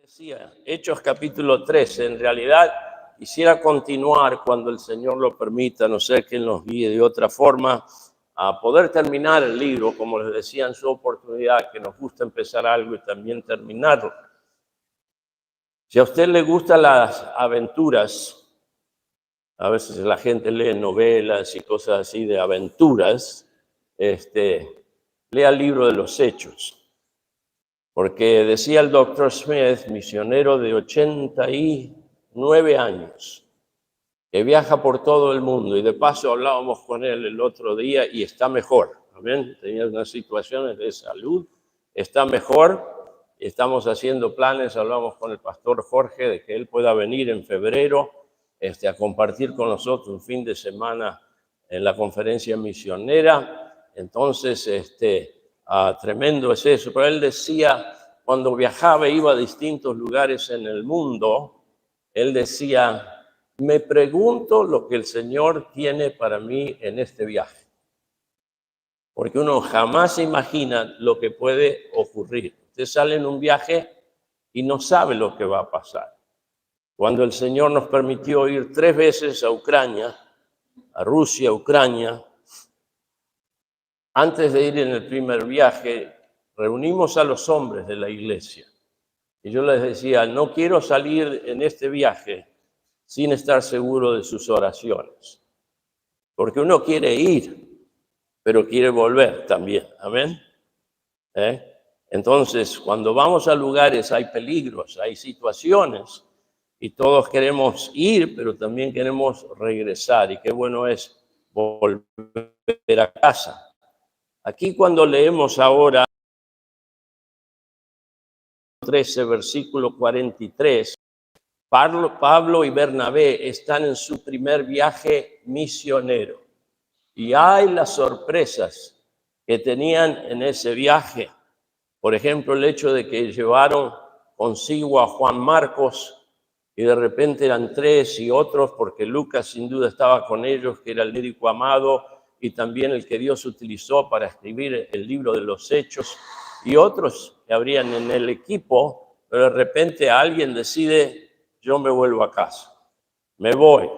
decía, Hechos capítulo 13, en realidad quisiera continuar cuando el Señor lo permita, no sé que Él nos guíe de otra forma, a poder terminar el libro, como les decía en su oportunidad, que nos gusta empezar algo y también terminarlo. Si a usted le gustan las aventuras, a veces la gente lee novelas y cosas así de aventuras, lea el libro de los Hechos. Porque decía el Dr. Smith, misionero de 89 años, que viaja por todo el mundo, y de paso hablábamos con él el otro día y está mejor, ¿amén? Tenía unas situaciones de salud, está mejor, estamos haciendo planes, hablamos con el pastor Jorge de que él pueda venir en febrero a compartir con nosotros un fin de semana en la conferencia misionera. Entonces, tremendo es eso, pero él decía, cuando viajaba, iba a distintos lugares en el mundo, él decía, me pregunto lo que el Señor tiene para mí en este viaje, porque uno jamás se imagina lo que puede ocurrir. Usted sale en un viaje y no sabe lo que va a pasar. Cuando el Señor nos permitió ir 3 veces a Ucrania, a Rusia, Ucrania, antes de ir en el primer viaje, reunimos a los hombres de la iglesia. Y yo les decía, no quiero salir en este viaje sin estar seguro de sus oraciones. Porque uno quiere ir, pero quiere volver también. ¿Amén? Entonces, cuando vamos a lugares hay peligros, hay situaciones, y todos queremos ir, pero también queremos regresar. Y qué bueno es volver a casa. Aquí cuando leemos ahora 13, versículo 43, Pablo y Bernabé están en su primer viaje misionero. Y hay las sorpresas que tenían en ese viaje. Por ejemplo, el hecho de que llevaron consigo a Juan Marcos y de repente eran 3 y otros, porque Lucas sin duda estaba con ellos, que era el médico amado y también el que Dios utilizó para escribir el libro de los Hechos, y otros que habrían en el equipo, pero de repente alguien decide, yo me vuelvo a casa, me voy,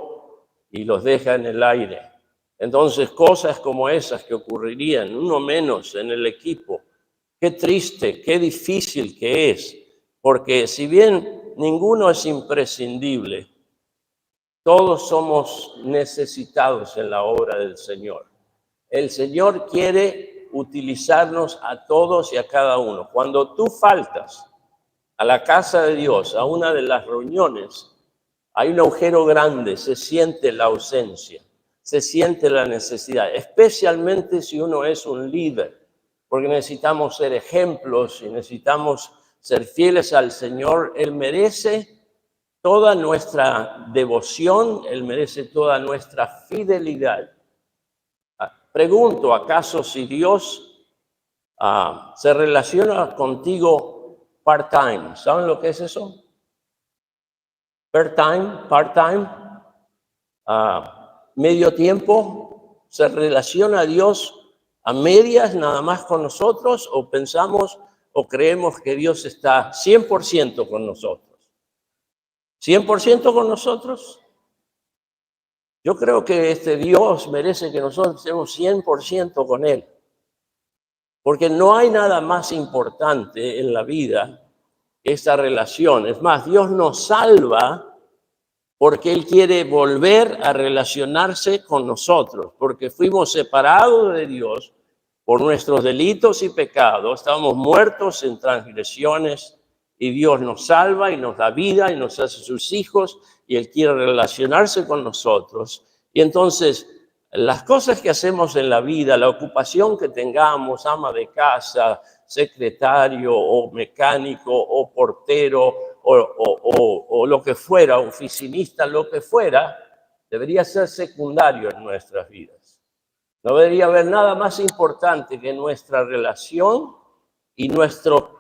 y los deja en el aire. Entonces, cosas como esas que ocurrirían, uno menos en el equipo, qué triste, qué difícil que es, porque si bien ninguno es imprescindible, todos somos necesitados en la obra del Señor. El Señor quiere utilizarnos a todos y a cada uno. Cuando tú faltas a la casa de Dios, a una de las reuniones, hay un agujero grande, se siente la ausencia, se siente la necesidad, especialmente si uno es un líder, porque necesitamos ser ejemplos y necesitamos ser fieles al Señor. Él merece toda nuestra devoción, Él merece toda nuestra fidelidad. Pregunto, ¿acaso si Dios se relaciona contigo part-time? ¿Saben lo que es eso? Part-time, medio tiempo. ¿Se relaciona a Dios a medias nada más con nosotros, o pensamos o creemos que Dios está 100% con nosotros? ¿100% con nosotros? Yo creo que Dios merece que nosotros estemos 100% con Él, porque no hay nada más importante en la vida que esta relación. Es más, Dios nos salva porque Él quiere volver a relacionarse con nosotros, porque fuimos separados de Dios por nuestros delitos y pecados, estábamos muertos en transgresiones, y Dios nos salva y nos da vida y nos hace sus hijos, y Él quiere relacionarse con nosotros. Y entonces, las cosas que hacemos en la vida, la ocupación que tengamos, ama de casa, secretario o mecánico o portero o lo que fuera, oficinista, lo que fuera, debería ser secundario en nuestras vidas. No debería haber nada más importante que nuestra relación y nuestro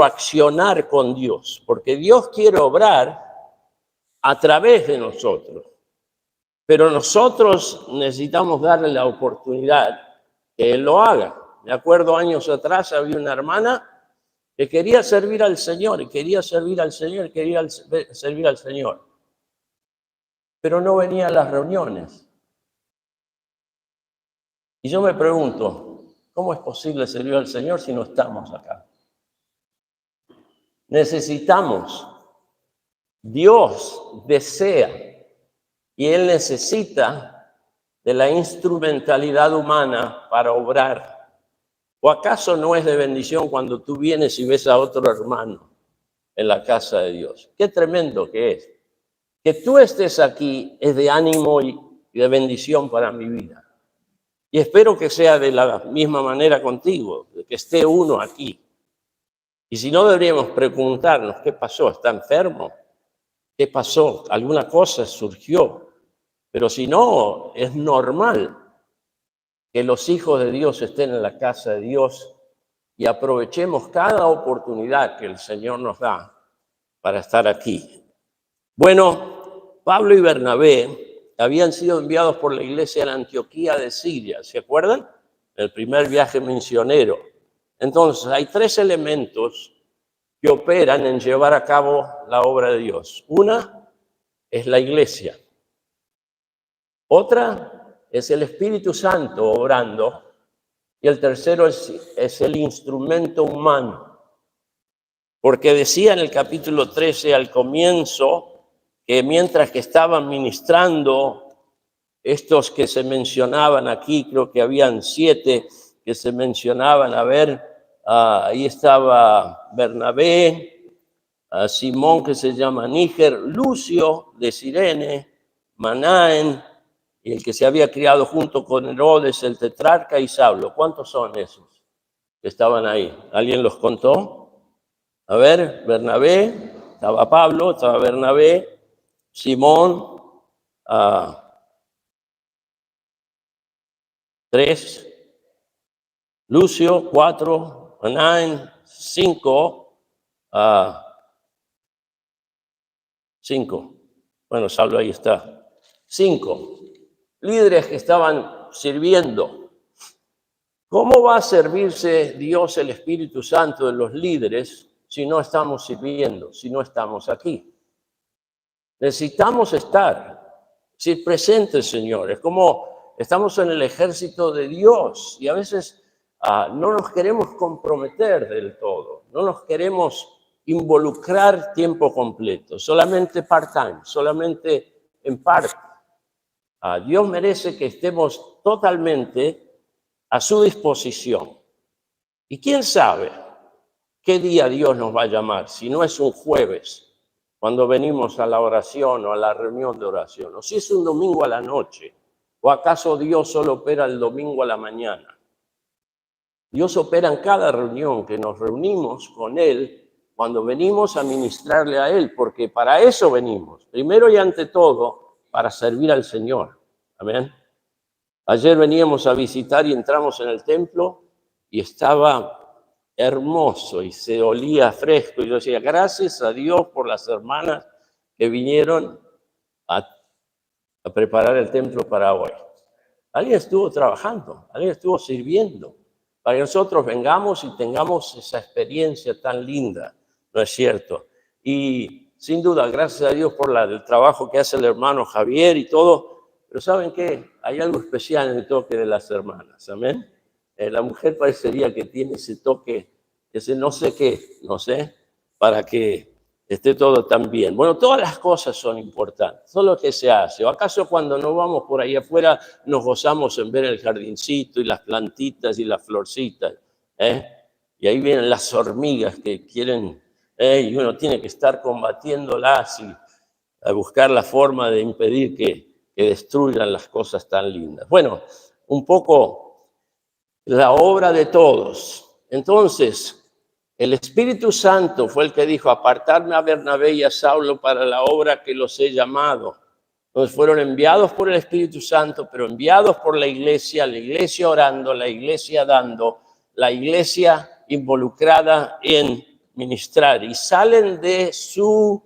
accionar con Dios, porque Dios quiere obrar a través de nosotros, pero nosotros necesitamos darle la oportunidad que Él lo haga. Me acuerdo años atrás había una hermana que quería servir al Señor, y quería servir al Señor, y quería servir al Señor. Pero no venía a las reuniones. Y yo me pregunto, ¿cómo es posible servir al Señor si no estamos acá? Necesitamos, Dios desea y Él necesita de la instrumentalidad humana para obrar. ¿O acaso no es de bendición cuando tú vienes y ves a otro hermano en la casa de Dios? Qué tremendo que es. Que tú estés aquí es de ánimo y de bendición para mi vida. Y espero que sea de la misma manera contigo, de que esté uno aquí. Y si no, deberíamos preguntarnos, ¿qué pasó? ¿Está enfermo? ¿Qué pasó? ¿Alguna cosa surgió? Pero si no, es normal que los hijos de Dios estén en la casa de Dios y aprovechemos cada oportunidad que el Señor nos da para estar aquí. Bueno, Pablo y Bernabé habían sido enviados por la iglesia en Antioquía de Siria, ¿se acuerdan? El primer viaje misionero. Entonces, hay tres elementos que operan en llevar a cabo la obra de Dios. Una es la iglesia. Otra es el Espíritu Santo obrando. Y el tercero es el instrumento humano. Porque decía en el capítulo 13 al comienzo que mientras que estaban ministrando estos que se mencionaban aquí, creo que habían 7 que se mencionaban, a ver, ahí estaba Bernabé, Simón que se llama Níger, Lucio de Cirene, Manaén, y el que se había criado junto con Herodes, el tetrarca, y Saulo. ¿Cuántos son esos que estaban ahí? ¿Alguien los contó? A ver, Bernabé, estaba Pablo, estaba Bernabé, Simón, 3, Lucio, 4, Manaén, 5, 5. Bueno, Saulo ahí está. 5 líderes que estaban sirviendo. ¿Cómo va a servirse Dios, el Espíritu Santo, de los líderes si no estamos sirviendo, si no estamos aquí? Necesitamos ser presentes, Señor. Es como estamos en el ejército de Dios y a veces no nos queremos comprometer del todo, no nos queremos involucrar tiempo completo, solamente part-time, solamente en parte. Dios merece que estemos totalmente a su disposición. Y quién sabe qué día Dios nos va a llamar, si no es un jueves, cuando venimos a la oración o a la reunión de oración, o si es un domingo a la noche, o acaso Dios solo opera el domingo a la mañana. Dios opera en cada reunión que nos reunimos con Él, cuando venimos a ministrarle a Él, porque para eso venimos, primero y ante todo, para servir al Señor. Amén. Ayer veníamos a visitar y entramos en el templo y estaba hermoso y se olía fresco. Y yo decía, gracias a Dios por las hermanas que vinieron a preparar el templo para hoy. Alguien estuvo trabajando, alguien estuvo sirviendo, para que nosotros vengamos y tengamos esa experiencia tan linda, ¿no es cierto? Y sin duda, gracias a Dios por el trabajo que hace el hermano Javier y todo, pero ¿saben qué? Hay algo especial en el toque de las hermanas, ¿amén? La mujer parecería que tiene ese toque, ese no sé qué, no sé, para que esté todo tan bien. Bueno, todas las cosas son importantes, todo lo que se hace. ¿O acaso cuando nos vamos por ahí afuera nos gozamos en ver el jardincito y las plantitas y las florcitas? Y ahí vienen las hormigas que quieren, y uno tiene que estar combatiéndolas y a buscar la forma de impedir que destruyan las cosas tan lindas. Bueno, un poco la obra de todos. Entonces, el Espíritu Santo fue el que dijo, apartarme a Bernabé y a Saulo para la obra que los he llamado. Entonces fueron enviados por el Espíritu Santo, pero enviados por la iglesia orando, la iglesia dando, la iglesia involucrada en ministrar. Y salen de su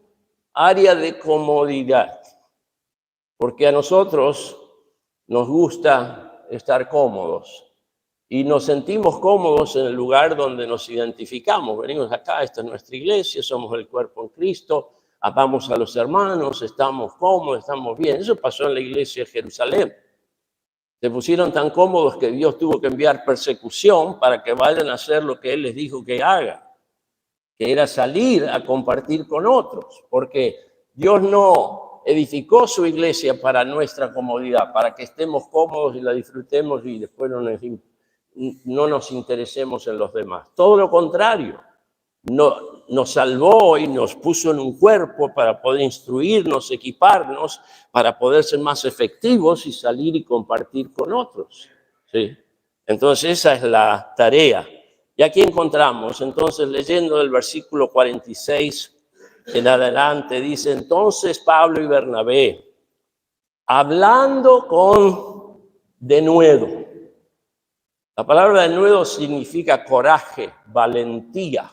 área de comodidad, porque a nosotros nos gusta estar cómodos. y nos sentimos cómodos en el lugar donde nos identificamos. Venimos acá, esta es nuestra iglesia, somos el cuerpo en Cristo, amamos a los hermanos, estamos cómodos, estamos bien. Eso pasó en la iglesia de Jerusalén. Se pusieron tan cómodos que Dios tuvo que enviar persecución para que vayan a hacer lo que Él les dijo que hagan, que era salir a compartir con otros, porque Dios no edificó su iglesia para nuestra comodidad, para que estemos cómodos y la disfrutemos y después no nos interesemos en los demás. Todo lo contrario, nos salvó y nos puso en un cuerpo para poder instruirnos, equiparnos, para poder ser más efectivos y salir y compartir con otros. ¿Sí? Entonces esa es la tarea. Y aquí encontramos, entonces, leyendo del versículo 46 en adelante, dice: entonces Pablo y Bernabé, hablando con denuedo. La palabra denuedo significa coraje, valentía.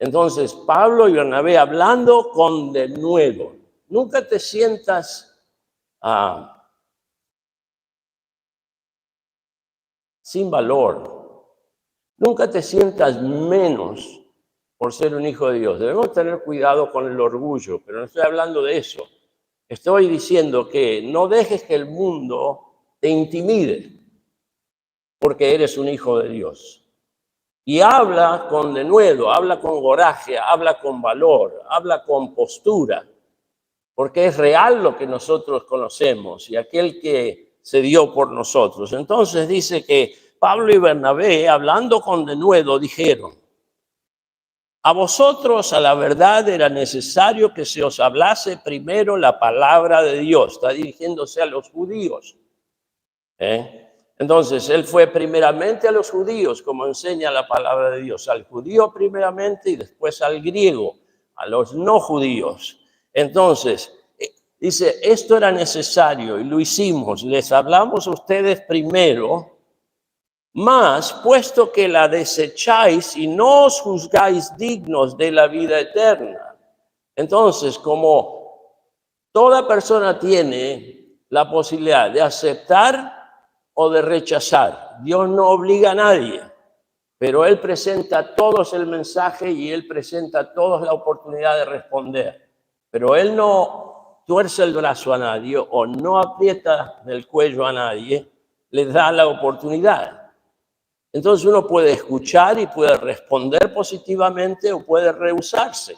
Entonces, Pablo y Bernabé hablando con denuedo. Nunca te sientas sin valor. Nunca te sientas menos por ser un hijo de Dios. Debemos tener cuidado con el orgullo, pero no estoy hablando de eso. Estoy diciendo que no dejes que el mundo te intimide porque eres un hijo de Dios. Y habla con denuedo, habla con coraje, habla con valor, habla con postura, porque es real lo que nosotros conocemos y aquel que se dio por nosotros. Entonces dice que Pablo y Bernabé, hablando con denuedo, dijeron: a vosotros, a la verdad, era necesario que se os hablase primero la palabra de Dios. Está dirigiéndose a los judíos. Entonces, él fue primeramente a los judíos, como enseña la palabra de Dios, al judío primeramente y después al griego, a los no judíos. Entonces, dice, esto era necesario y lo hicimos, les hablamos a ustedes primero, mas puesto que la desecháis y no os juzgáis dignos de la vida eterna. Entonces, como toda persona tiene la posibilidad de aceptar o de rechazar, Dios no obliga a nadie, pero Él presenta a todos el mensaje y Él presenta a todos la oportunidad de responder. Pero Él no tuerce el brazo a nadie o no aprieta del cuello a nadie, les da la oportunidad. Entonces uno puede escuchar y puede responder positivamente o puede rehusarse.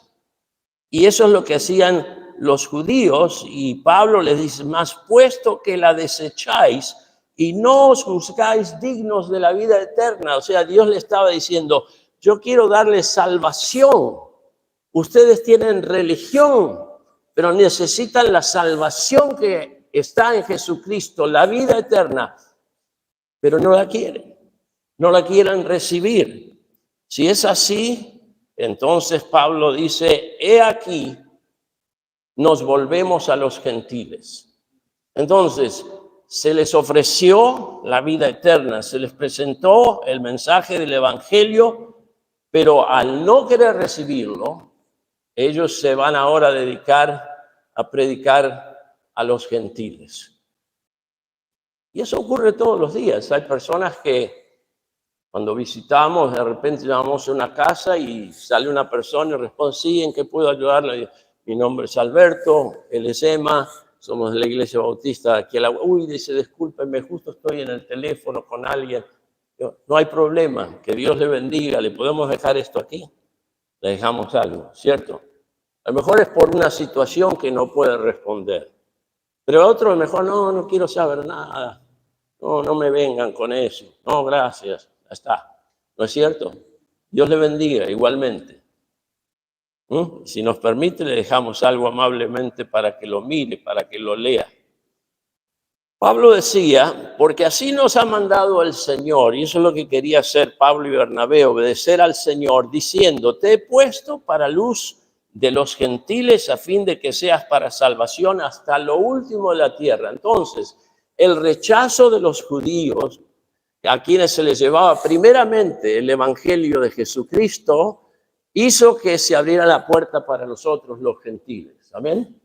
Y eso es lo que hacían los judíos, y Pablo les dice, más puesto que la desecháis y no os juzgáis dignos de la vida eterna. O sea, Dios le estaba diciendo, yo quiero darles salvación. Ustedes tienen religión, pero necesitan la salvación que está en Jesucristo, la vida eterna, pero no la quieren. No la quieren recibir. Si es así, entonces Pablo dice, he aquí, nos volvemos a los gentiles. Entonces, se les ofreció la vida eterna, se les presentó el mensaje del evangelio, pero al no querer recibirlo, ellos se van ahora a dedicar a predicar a los gentiles. Y eso ocurre todos los días. Hay personas que cuando visitamos, de repente llamamos a una casa y sale una persona y responde, sí, ¿en qué puedo ayudarle? Mi nombre es Alberto, él es Emma, somos de la Iglesia Bautista aquí. Uy, dice, discúlpeme, justo estoy en el teléfono con alguien. No hay problema, que Dios le bendiga, le podemos dejar esto aquí. Le dejamos algo, ¿cierto? A lo mejor es por una situación que no puede responder. Pero otro, a lo mejor, no quiero saber nada. No me vengan con eso. No, gracias. Ya está. ¿No es cierto? Dios le bendiga igualmente. Si nos permite, le dejamos algo amablemente para que lo mire, para que lo lea. Pablo decía, porque así nos ha mandado el Señor, y eso es lo que quería hacer Pablo y Bernabé, obedecer al Señor, diciendo, te he puesto para luz de los gentiles a fin de que seas para salvación hasta lo último de la tierra. Entonces, el rechazo de los judíos, a quienes se les llevaba primeramente el evangelio de Jesucristo, hizo que se abriera la puerta para nosotros los gentiles. ¿Amén?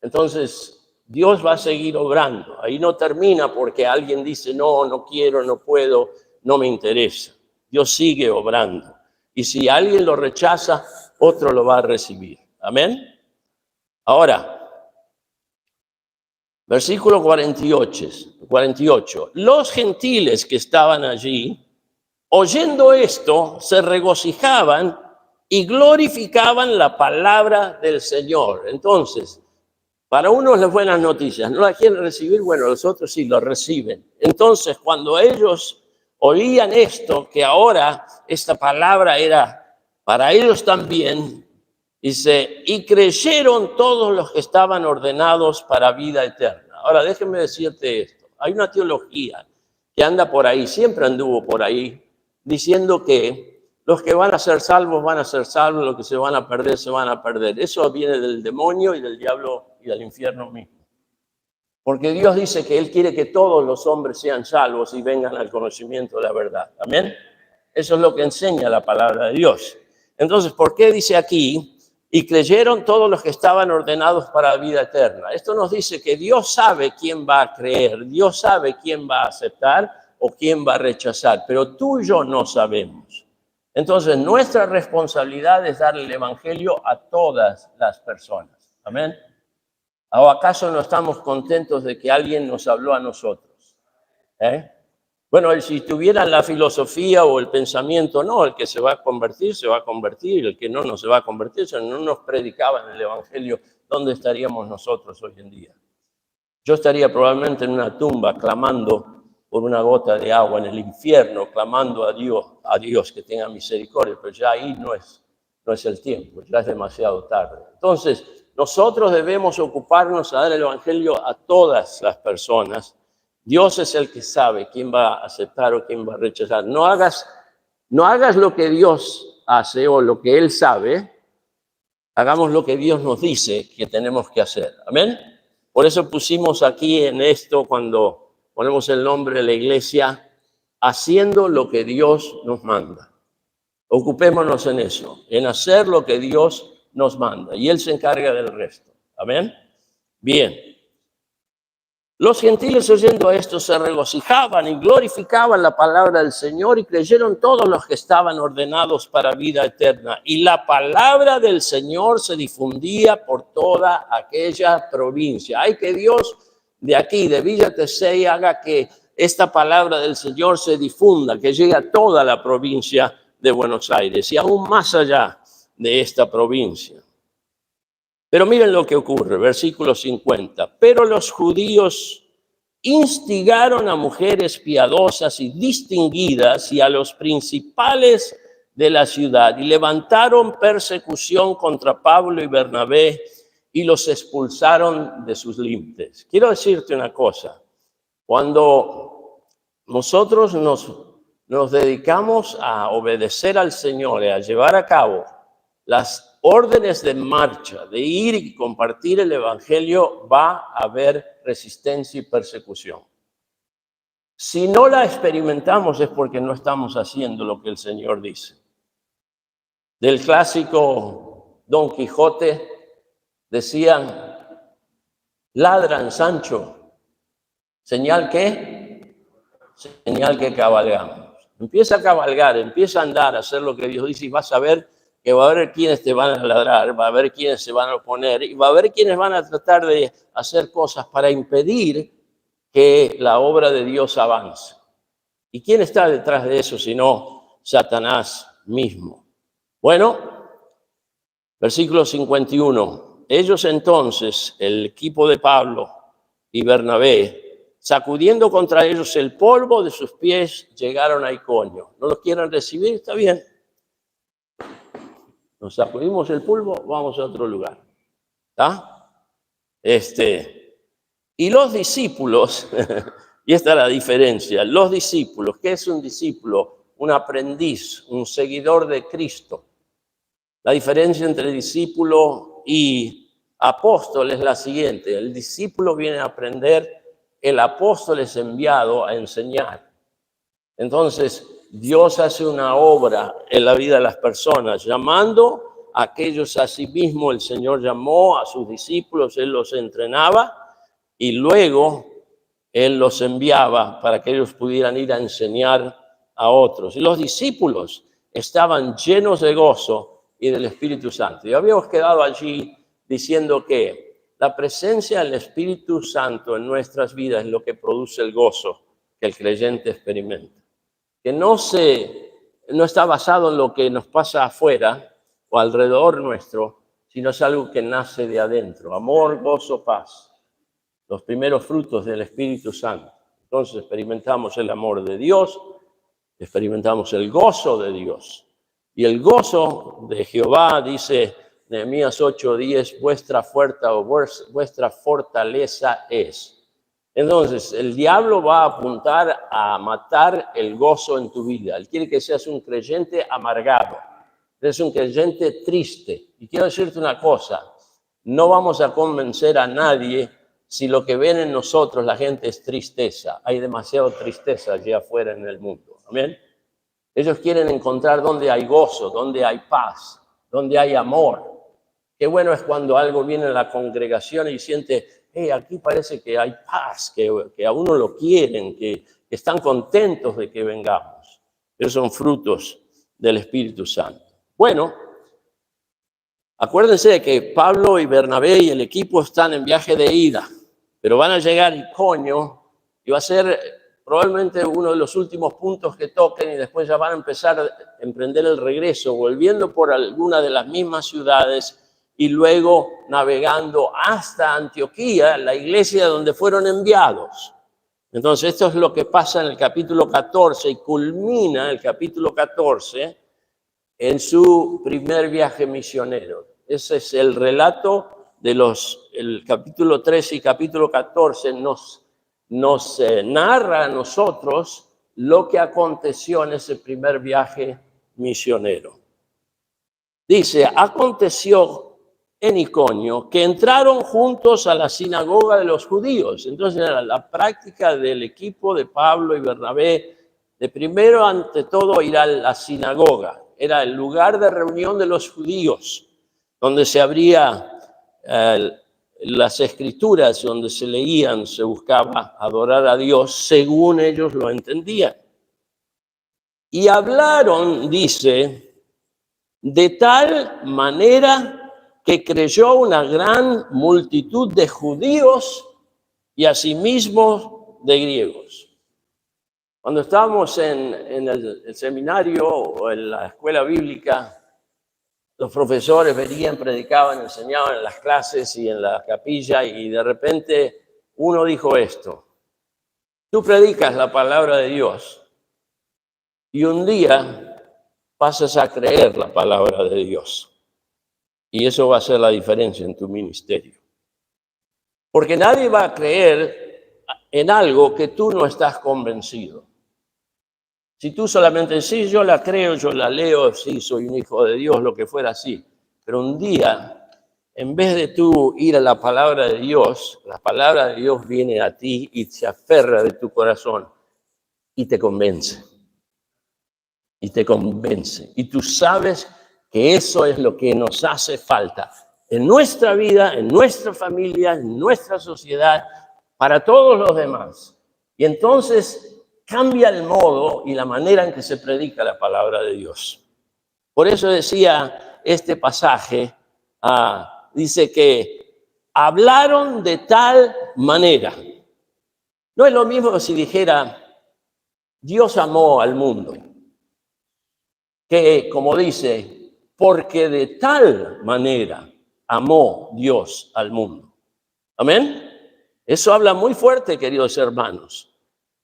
Entonces, Dios va a seguir obrando. Ahí no termina porque alguien dice, no, no quiero, no puedo, no me interesa. Dios sigue obrando. Y si alguien lo rechaza, otro lo va a recibir. Amén. Ahora, versículo 48. Los gentiles que estaban allí, oyendo esto, se regocijaban y glorificaban la palabra del Señor. Entonces, para unos las buenas noticias, no las quieren recibir, bueno, los otros sí lo reciben. Entonces, cuando ellos oían esto, que ahora esta palabra era para ellos también, dice, y creyeron todos los que estaban ordenados para vida eterna. Ahora, déjenme decirte esto. Hay una teología que anda por ahí, siempre anduvo por ahí, diciendo que los que van a ser salvos, los que se van a perder, se van a perder. Eso viene del demonio y del diablo y del infierno mismo. Porque Dios dice que Él quiere que todos los hombres sean salvos y vengan al conocimiento de la verdad. ¿Amén? Eso es lo que enseña la palabra de Dios. Entonces, ¿por qué dice aquí? Y creyeron todos los que estaban ordenados para la vida eterna. Esto nos dice que Dios sabe quién va a creer, Dios sabe quién va a aceptar o quién va a rechazar, pero tú y yo no sabemos. Entonces, nuestra responsabilidad es darle el evangelio a todas las personas. ¿Amén? ¿O acaso no estamos contentos de que alguien nos habló a nosotros? Bueno, si tuvieran la filosofía o el pensamiento, no, el que se va a convertir, se va a convertir, el que no, no se va a convertir, si no nos predicaban el evangelio, ¿dónde estaríamos nosotros hoy en día? Yo estaría probablemente en una tumba clamando por una gota de agua en el infierno, clamando a Dios que tenga misericordia, pero ya ahí no es el tiempo, ya es demasiado tarde. Entonces, nosotros debemos ocuparnos a dar el evangelio a todas las personas. Dios es el que sabe quién va a aceptar o quién va a rechazar. No hagas lo que Dios hace o lo que Él sabe, hagamos lo que Dios nos dice que tenemos que hacer. Amén. Por eso pusimos aquí en esto, cuando ponemos el nombre de la iglesia, haciendo lo que Dios nos manda. Ocupémonos en eso, en hacer lo que Dios nos manda. Y Él se encarga del resto. Amén. Bien. Los gentiles oyendo esto se regocijaban y glorificaban la palabra del Señor y creyeron todos los que estaban ordenados para vida eterna. Y la palabra del Señor se difundía por toda aquella provincia. Hay que Dios de aquí, de Villa Tesey, haga que esta palabra del Señor se difunda, que llegue a toda la provincia de Buenos Aires y aún más allá de esta provincia. Pero miren lo que ocurre, versículo 50. Pero los judíos instigaron a mujeres piadosas y distinguidas y a los principales de la ciudad y levantaron persecución contra Pablo y Bernabé y los expulsaron de sus límites. Quiero decirte una cosa. Cuando nosotros nos dedicamos a obedecer al Señor y a llevar a cabo las órdenes de marcha, de ir y compartir el evangelio, va a haber resistencia y persecución. Si no la experimentamos es porque no estamos haciendo lo que el Señor dice. Del clásico Don Quijote decían, ladran Sancho, ¿señal qué? Señal que cabalgamos. Empieza a cabalgar, empieza a andar, a hacer lo que Dios dice y vas a ver que va a haber quienes te van a ladrar, va a haber quienes se van a oponer y va a haber quienes van a tratar de hacer cosas para impedir que la obra de Dios avance. ¿Y quién está detrás de eso sino Satanás mismo? Bueno, versículo 51. Ellos entonces, el equipo de Pablo y Bernabé, sacudiendo contra ellos el polvo de sus pies, llegaron a Iconio. ¿No los quieren recibir? Está bien. Nos sacudimos el polvo, vamos a otro lugar. ¿Está? Y los discípulos, y esta es la diferencia, los discípulos, ¿qué es un discípulo? Un aprendiz, un seguidor de Cristo. La diferencia entre discípulo y apóstol es la siguiente. El discípulo viene a aprender, el apóstol es enviado a enseñar. Entonces, Dios hace una obra en la vida de las personas, llamando a aquellos a sí mismo. El Señor llamó a sus discípulos, Él los entrenaba y luego él los enviaba para que ellos pudieran ir a enseñar a otros. Y los discípulos estaban llenos de gozo y del Espíritu Santo. Y habíamos quedado allí diciendo que la presencia del Espíritu Santo en nuestras vidas es lo que produce el gozo que el creyente experimenta. Que no está basado en lo que nos pasa afuera o alrededor nuestro, sino es algo que nace de adentro. Amor, gozo, paz. Los primeros frutos del Espíritu Santo. Entonces experimentamos el amor de Dios, experimentamos el gozo de Dios. Y el gozo de Jehová, dice Nehemías 8:10, vuestra fortaleza es. Entonces, el diablo va a apuntar a matar el gozo en tu vida. Él quiere que seas un creyente amargado, eres un creyente triste. Y quiero decirte una cosa, no vamos a convencer a nadie si lo que ven en nosotros la gente es tristeza. Hay demasiada tristeza allá afuera en el mundo. Amén. Ellos quieren encontrar donde hay gozo, donde hay paz, donde hay amor. Qué bueno es cuando algo viene a la congregación y siente, hey, aquí parece que hay paz, que a uno lo quieren, que están contentos de que vengamos. Esos son frutos del Espíritu Santo. Bueno, acuérdense de que Pablo y Bernabé y el equipo están en viaje de ida, pero van a llegar a Iconio y va a ser probablemente uno de los últimos puntos que toquen y después ya van a empezar a emprender el regreso, volviendo por alguna de las mismas ciudades y luego navegando hasta Antioquía, la iglesia donde fueron enviados. Entonces, esto es lo que pasa en el capítulo 14 y culmina el capítulo 14 en su primer viaje misionero. Ese es el relato de el capítulo 13 y capítulo 14 nos narra a nosotros lo que aconteció en ese primer viaje misionero. Dice, aconteció en Iconio que entraron juntos a la sinagoga de los judíos. Entonces era la práctica del equipo de Pablo y Bernabé de primero, ante todo, ir a la sinagoga. Era el lugar de reunión de los judíos, donde se abría las escrituras, donde se leían, se buscaba adorar a Dios según ellos lo entendían. Y hablaron, dice, de tal manera que creyó una gran multitud de judíos y asimismo de griegos. Cuando estábamos en el seminario o en la escuela bíblica, los profesores venían, predicaban, enseñaban en las clases y en la capilla y de repente uno dijo esto: tú predicas la palabra de Dios y un día pasas a creer la palabra de Dios. Y eso va a ser la diferencia en tu ministerio. Porque nadie va a creer en algo que tú no estás convencido. Si tú solamente sí, yo la creo, yo la leo, sí, soy un hijo de Dios, lo que fuera, así. Pero un día, en vez de tú ir a la palabra de Dios, la palabra de Dios viene a ti y se aferra de tu corazón y te convence. Y te convence. Y tú sabes que eso es lo que nos hace falta en nuestra vida, en nuestra familia, en nuestra sociedad, para todos los demás. Y entonces cambia el modo y la manera en que se predica la palabra de Dios. Por eso decía este pasaje, dice que hablaron de tal manera. No es lo mismo que si dijera, Dios amó al mundo, que como dice, porque de tal manera amó Dios al mundo. ¿Amén? Eso habla muy fuerte, queridos hermanos.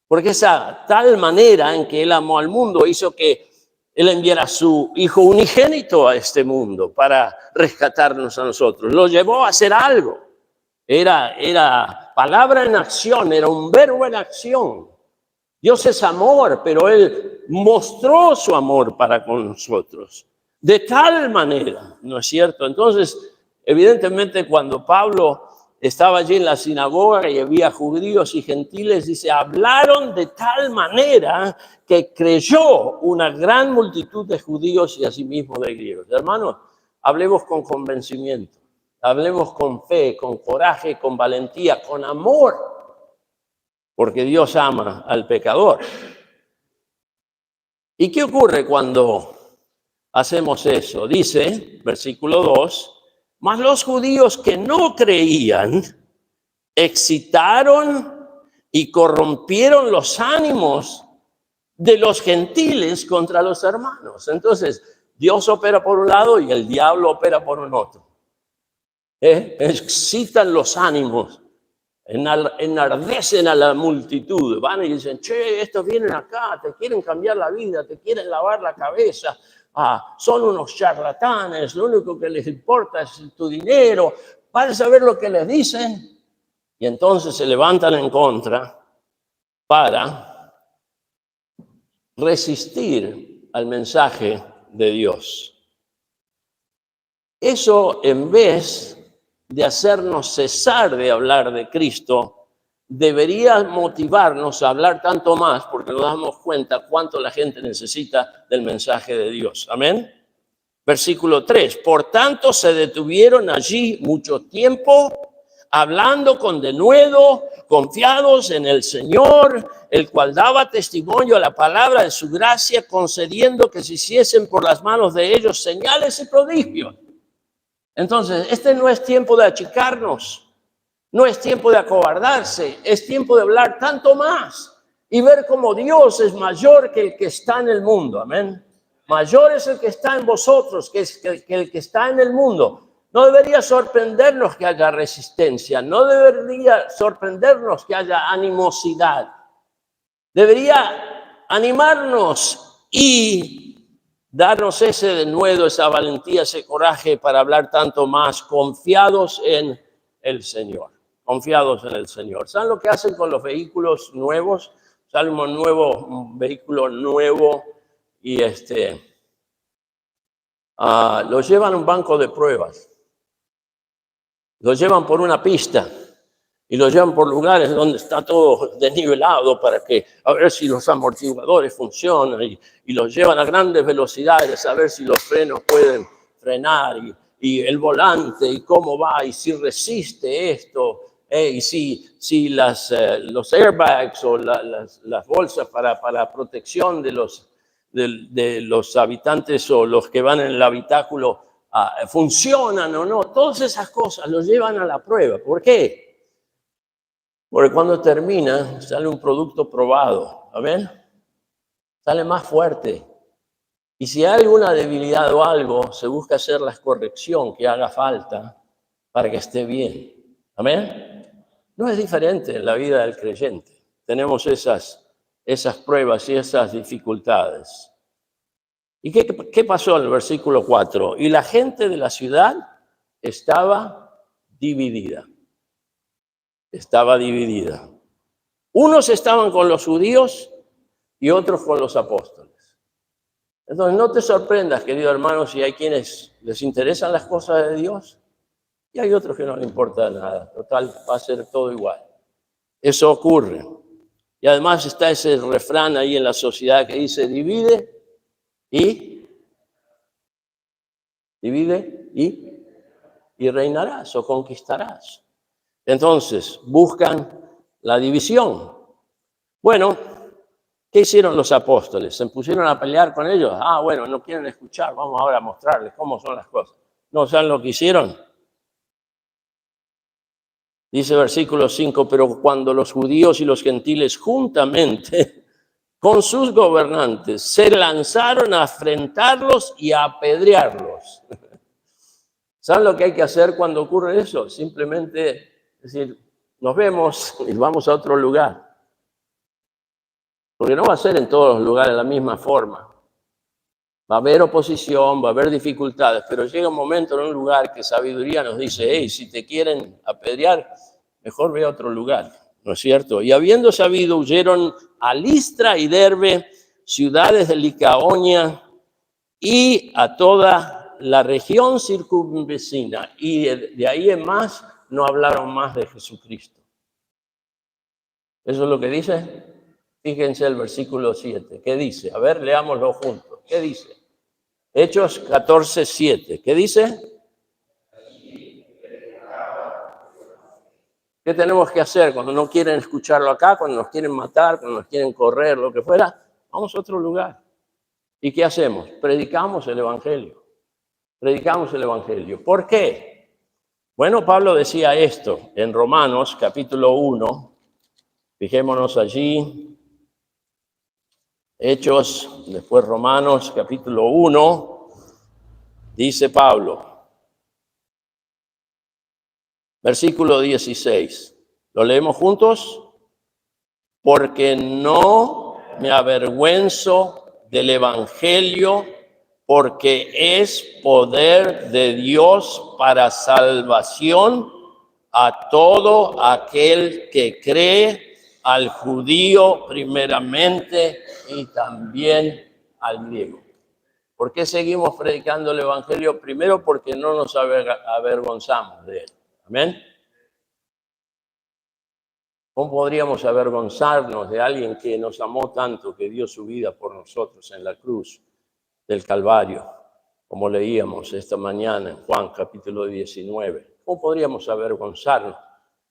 Porque esa tal manera en que Él amó al mundo hizo que Él enviara a su Hijo unigénito a este mundo para rescatarnos a nosotros. Lo llevó a hacer algo. Era palabra en acción, era un verbo en acción. Dios es amor, pero Él mostró su amor para con nosotros. De tal manera, ¿no es cierto? Entonces, evidentemente, cuando Pablo estaba allí en la sinagoga y había judíos y gentiles, dice, hablaron de tal manera que creyó una gran multitud de judíos y asimismo de griegos. Hermanos, hablemos con convencimiento. Hablemos con fe, con coraje, con valentía, con amor, porque Dios ama al pecador. ¿Y qué ocurre cuando hacemos eso? Dice, versículo 2, mas los judíos que no creían excitaron y corrompieron los ánimos de los gentiles contra los hermanos. Entonces, Dios opera por un lado y el diablo opera por un otro. Excitan los ánimos, enardecen a la multitud, van y dicen, che, estos vienen acá, te quieren cambiar la vida, te quieren lavar la cabeza, son unos charlatanes, lo único que les importa es tu dinero. Van a saber lo que les dicen y entonces se levantan en contra para resistir al mensaje de Dios. Eso, en vez de hacernos cesar de hablar de Cristo, debería motivarnos a hablar tanto más, porque nos damos cuenta cuánto la gente necesita del mensaje de Dios. Amén. Versículo 3. Por tanto, se detuvieron allí mucho tiempo, hablando con denuedo, confiados en el Señor, el cual daba testimonio a la palabra de su gracia, concediendo que se hiciesen por las manos de ellos señales y prodigios. Entonces, este no es tiempo de achicarnos, no es tiempo de acobardarse, es tiempo de hablar tanto más y ver cómo Dios es mayor que el que está en el mundo. Amén. Mayor es el que está en vosotros que el que está en el mundo. No debería sorprendernos que haya resistencia, no debería sorprendernos que haya animosidad. Debería animarnos y darnos ese denuedo, esa valentía, ese coraje para hablar tanto más, confiados en el Señor. Confiados en el Señor. ¿Saben lo que hacen con los vehículos nuevos? Sale un vehículo nuevo y los llevan a un banco de pruebas. Los llevan por una pista y los llevan por lugares donde está todo desnivelado para que a ver si los amortiguadores funcionan y los llevan a grandes velocidades a ver si los frenos pueden frenar y el volante y cómo va y si resiste esto y si los airbags o las bolsas para protección de los habitantes o los que van en el habitáculo funcionan o no. Todas esas cosas los llevan a la prueba. ¿Por qué? Porque cuando termina, sale un producto probado. ¿Amén? Sale más fuerte. Y si hay alguna debilidad o algo, se busca hacer la corrección que haga falta para que esté bien. ¿Amén? No es diferente en la vida del creyente. Tenemos esas pruebas y esas dificultades. ¿Y qué pasó en el versículo 4? Y la gente de la ciudad estaba dividida. Estaba dividida. Unos estaban con los judíos y otros con los apóstoles. Entonces no te sorprendas, querido hermano, si hay quienes les interesan las cosas de Dios y hay otros que no les importa nada. Total, va a ser todo igual. Eso ocurre. Y además está ese refrán ahí en la sociedad que dice divide y reinarás o conquistarás. Entonces, buscan la división. Bueno, ¿qué hicieron los apóstoles? ¿Se pusieron a pelear con ellos? Bueno, no quieren escuchar, vamos ahora a mostrarles cómo son las cosas. ¿No saben lo que hicieron? Dice versículo 5, pero cuando los judíos y los gentiles juntamente con sus gobernantes se lanzaron a afrentarlos y a apedrearlos. ¿Saben lo que hay que hacer cuando ocurre eso? Simplemente decir, nos vemos y vamos a otro lugar. Porque no va a ser en todos los lugares de la misma forma. Va a haber oposición, va a haber dificultades, pero llega un momento en un lugar que sabiduría nos dice, hey, si te quieren apedrear, mejor ve a otro lugar, ¿no es cierto? Y habiendo sabido, huyeron a Listra y Derbe, ciudades de Licaonia y a toda la región circunvecina. Y de ahí en más no hablaron más de Jesucristo. ¿Eso es lo que dice? Fíjense el versículo 7. ¿Qué dice? A ver, leámoslo juntos. ¿Qué dice? Hechos 14:7. ¿Qué dice? ¿Qué tenemos que hacer cuando no quieren escucharlo acá, cuando nos quieren matar, cuando nos quieren correr, lo que fuera? Vamos a otro lugar. ¿Y qué hacemos? Predicamos el Evangelio. Predicamos el Evangelio. ¿Por qué? Bueno, Pablo decía esto en Romanos capítulo 1. Fijémonos allí. Hechos, después Romanos capítulo 1. Dice Pablo. Versículo 16. ¿Lo leemos juntos? Porque no me avergüenzo del Evangelio, porque es poder de Dios para salvación a todo aquel que cree, al judío primeramente y también al griego. ¿Por qué seguimos predicando el Evangelio? Primero, porque no nos avergonzamos de él. Amén. ¿Cómo podríamos avergonzarnos de alguien que nos amó tanto, que dio su vida por nosotros en la cruz del Calvario, como leíamos esta mañana en Juan capítulo 19? ¿Cómo podríamos avergonzarnos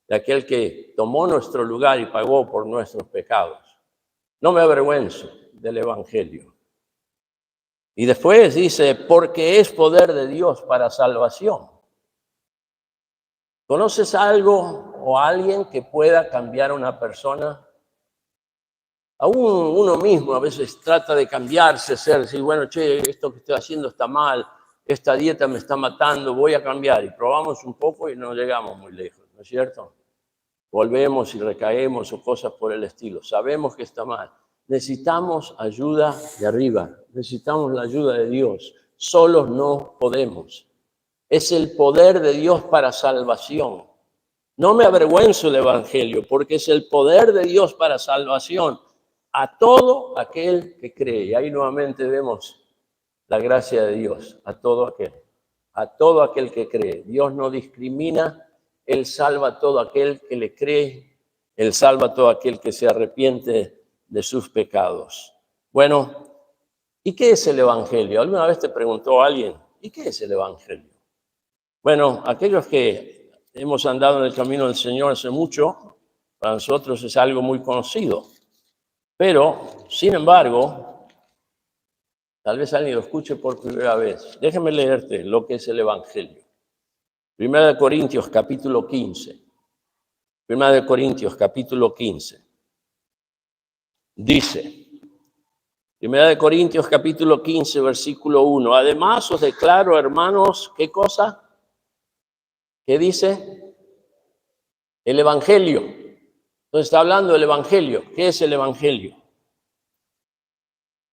de aquel que tomó nuestro lugar y pagó por nuestros pecados? No me avergüenzo del Evangelio. Y después dice, porque es poder de Dios para salvación. ¿Conoces algo o alguien que pueda cambiar a una persona? Aún uno mismo a veces trata de cambiarse, decir, bueno, che, esto que estoy haciendo está mal, esta dieta me está matando, voy a cambiar. Y probamos un poco y no llegamos muy lejos, ¿no es cierto? Volvemos y recaemos o cosas por el estilo. Sabemos que está mal. Necesitamos ayuda de arriba, necesitamos la ayuda de Dios. Solos no podemos. Es el poder de Dios para salvación. No me avergüenzo del Evangelio, porque es el poder de Dios para salvación a todo aquel que cree. Y ahí nuevamente vemos la gracia de Dios, a todo aquel que cree. Dios no discrimina, Él salva a todo aquel que le cree, Él salva a todo aquel que se arrepiente de sus pecados. Bueno, ¿y qué es el Evangelio? ¿Alguna vez te preguntó alguien, ¿y qué es el Evangelio? Bueno, aquellos que hemos andado en el camino del Señor hace mucho, para nosotros es algo muy conocido. Pero, sin embargo, tal vez alguien lo escuche por primera vez. Déjame leerte lo que es el Evangelio. Primera de Corintios, capítulo 15. Primera de Corintios, capítulo 15. Dice, Primera de Corintios, capítulo 15, versículo 1. Además os declaro, hermanos, ¿qué cosa? ¿Qué dice? El Evangelio. Entonces está hablando del Evangelio. ¿Qué es el Evangelio?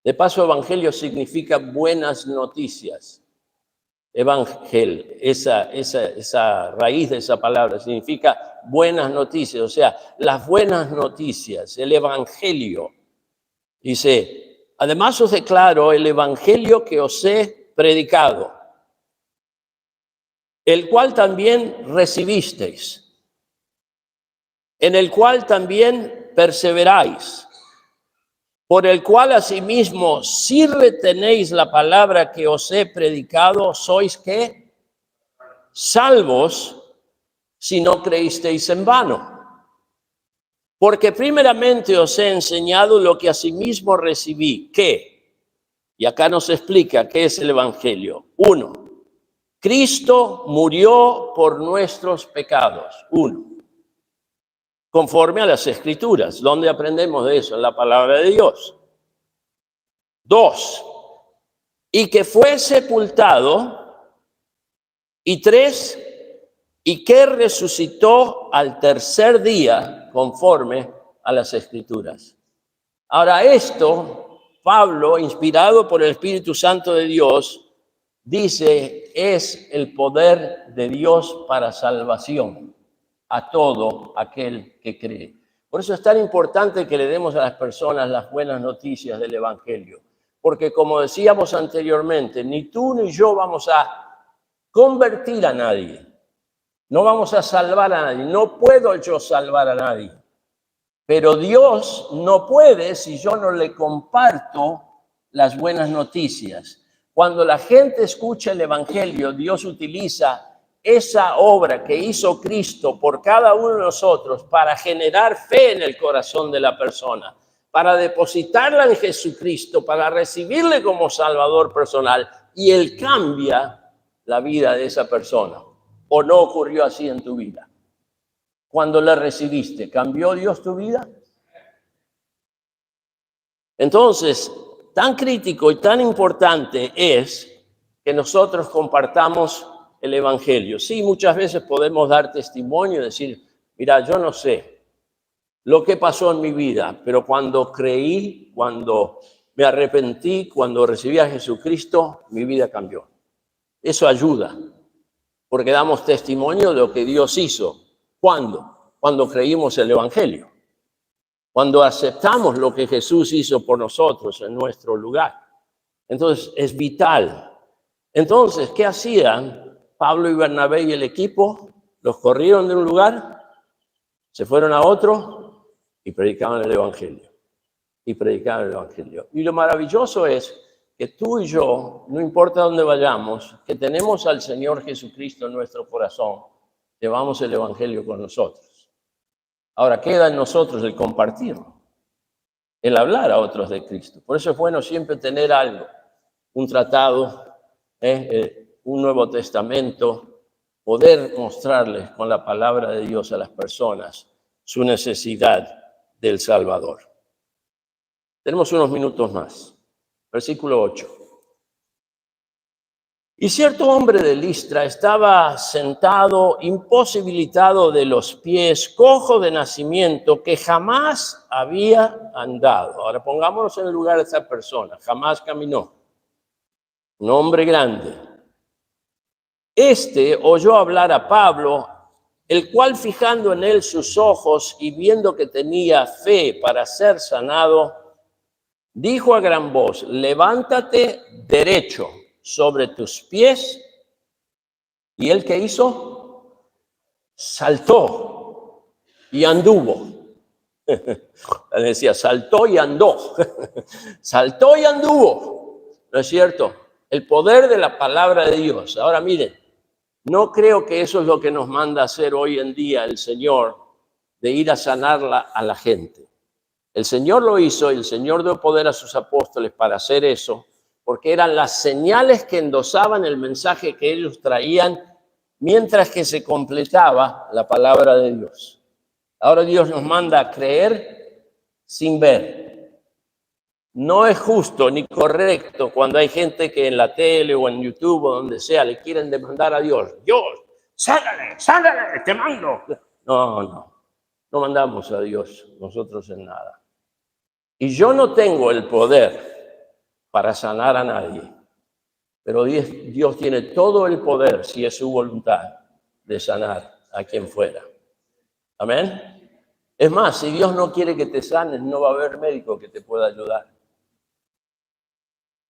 De paso, Evangelio significa buenas noticias. Evangel, esa raíz de esa palabra significa buenas noticias. O sea, las buenas noticias, el Evangelio. Dice, además os declaro el Evangelio que os he predicado, el cual también recibisteis, en el cual también perseveráis, por el cual asimismo, si retenéis la palabra que os he predicado, sois ¿qué? Salvos, si no creísteis en vano. Porque primeramente os he enseñado lo que asimismo recibí, ¿qué? Y acá nos explica qué es el Evangelio. 1. Cristo murió por nuestros pecados. 1. Conforme a las Escrituras. ¿Dónde aprendemos de eso? En la palabra de Dios. 2. Y que fue sepultado. Y 3. Y que resucitó al tercer día, conforme a las Escrituras. Ahora esto, Pablo, inspirado por el Espíritu Santo de Dios, dice, es el poder de Dios para salvación a todo aquel que cree. Por eso es tan importante que le demos a las personas las buenas noticias del Evangelio. Porque como decíamos anteriormente, ni tú ni yo vamos a convertir a nadie. No vamos a salvar a nadie. No puedo yo salvar a nadie. Pero Dios no puede si yo no le comparto las buenas noticias. Cuando la gente escucha el Evangelio, Dios utiliza esa obra que hizo Cristo por cada uno de nosotros para generar fe en el corazón de la persona, para depositarla en Jesucristo, para recibirle como Salvador personal, y Él cambia la vida de esa persona. ¿O no ocurrió así en tu vida? Cuando la recibiste, ¿cambió Dios tu vida? Entonces, tan crítico y tan importante es que nosotros compartamos el Evangelio. Sí, muchas veces podemos dar testimonio y decir, mira, yo no sé lo que pasó en mi vida, pero cuando creí, cuando me arrepentí, cuando recibí a Jesucristo, mi vida cambió. Eso ayuda, porque damos testimonio de lo que Dios hizo. ¿Cuándo? Cuando creímos el Evangelio. Cuando aceptamos lo que Jesús hizo por nosotros en nuestro lugar. Entonces, es vital. Entonces, ¿qué hacían Pablo y Bernabé y el equipo? Los corrieron de un lugar, se fueron a otro y predicaban el Evangelio. Y predicaban el Evangelio. Y lo maravilloso es que tú y yo, no importa dónde vayamos, que tenemos al Señor Jesucristo en nuestro corazón, llevamos el Evangelio con nosotros. Ahora queda en nosotros el compartirlo, el hablar a otros de Cristo. Por eso es bueno siempre tener algo, un tratado, un Nuevo Testamento, poder mostrarles con la palabra de Dios a las personas su necesidad del Salvador. Tenemos unos minutos más. Versículo 8. Y cierto hombre de Listra estaba sentado, imposibilitado de los pies, cojo de nacimiento, que jamás había andado. Ahora pongámonos en el lugar de esa persona. Jamás caminó. Un hombre grande. Este oyó hablar a Pablo, el cual fijando en él sus ojos y viendo que tenía fe para ser sanado, dijo a gran voz, levántate derecho sobre tus pies. ¿Y él qué hizo? Saltó y anduvo. Decía, saltó y andó. Saltó y anduvo. ¿No es cierto? El poder de la palabra de Dios. Ahora miren, no creo que eso es lo que nos manda hacer hoy en día el Señor, de ir a sanar a la gente. El Señor lo hizo y el Señor dio poder a sus apóstoles para hacer eso, porque eran las señales que endosaban el mensaje que ellos traían mientras que se completaba la palabra de Dios. Ahora Dios nos manda a creer sin ver. No es justo ni correcto cuando hay gente que en la tele o en YouTube o donde sea le quieren demandar a Dios. Dios, sánale, te mando. No mandamos a Dios nosotros en nada. Y yo no tengo el poder para sanar a nadie, pero Dios tiene todo el poder, si es su voluntad, de sanar a quien fuera. Amén. Es más, si Dios no quiere que te sanes, no va a haber médico que te pueda ayudar.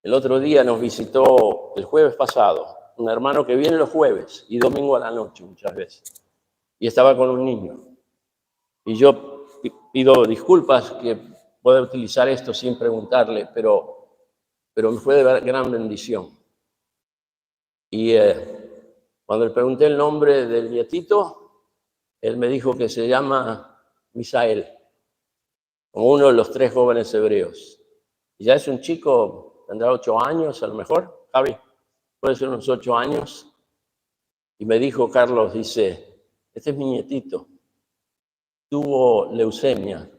El otro día nos visitó, el jueves pasado, un hermano que viene los jueves y domingo a la noche muchas veces, y estaba con un niño. Y yo pido disculpas que pueda utilizar esto sin preguntarle, pero me fue de gran bendición. Y cuando le pregunté el nombre del nietito, él me dijo que se llama Misael, como uno de los 3 jóvenes hebreos. Y ya es un chico, tendrá 8 años a lo mejor, Javi, puede ser unos 8 años. Y me dijo, Carlos, dice, este es mi nietito. Tuvo leucemia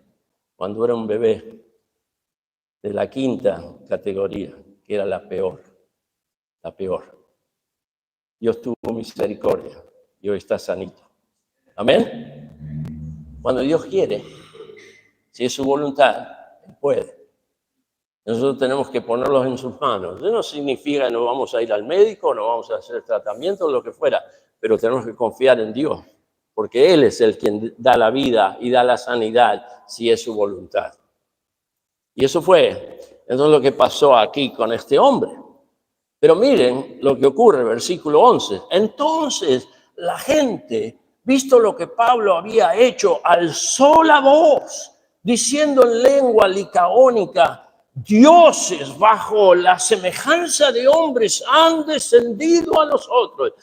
cuando era un bebé, de la 5ª categoría, que era la peor. Dios tuvo misericordia y hoy está sanito. Amén. Cuando Dios quiere, si es su voluntad, Él puede. Nosotros tenemos que ponerlos en sus manos. Eso no significa que no vamos a ir al médico, no vamos a hacer tratamiento, lo que fuera, pero tenemos que confiar en Dios, porque Él es el quien da la vida y da la sanidad si es su voluntad. Y eso fue entonces lo que pasó aquí con este hombre. Pero miren lo que ocurre, versículo 11. Entonces la gente, visto lo que Pablo había hecho, alzó la voz, diciendo en lengua licaónica, dioses bajo la semejanza de hombres han descendido a nosotros.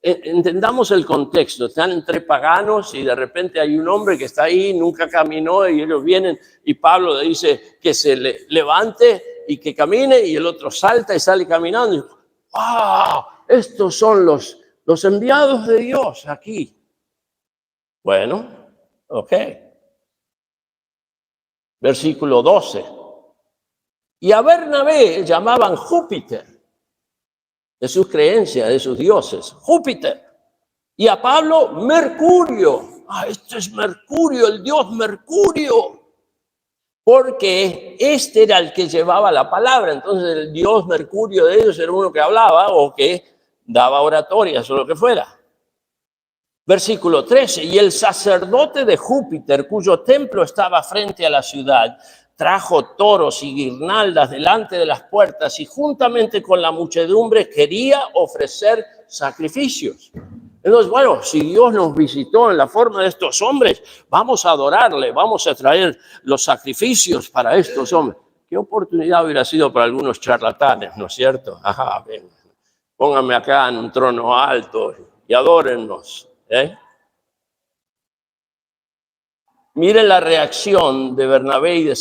entendamos el contexto. Están entre paganos y de repente hay un hombre que está ahí, nunca caminó, y ellos vienen y Pablo le dice que se levante y que camine, y el otro salta y sale caminando. Y, ¡wow! Estos son los enviados de Dios aquí. Bueno, ok. Versículo 12. Y a Bernabé llamaban Júpiter, de sus creencias, de sus dioses, Júpiter. Y a Pablo, Mercurio. Este es Mercurio, el dios Mercurio. Porque este era el que llevaba la palabra. Entonces el dios Mercurio de ellos era uno que hablaba o que daba oratorias o lo que fuera. Versículo 13. Y el sacerdote de Júpiter, cuyo templo estaba frente a la ciudad, trajo toros y guirnaldas delante de las puertas y juntamente con la muchedumbre quería ofrecer sacrificios. Entonces, bueno, si Dios nos visitó en la forma de estos hombres, vamos a adorarle, vamos a traer los sacrificios para estos hombres. ¿Qué oportunidad hubiera sido para algunos charlatanes, no es cierto? Ajá, ven, pónganme acá en un trono alto y adórennos. Miren la reacción de Bernabé y de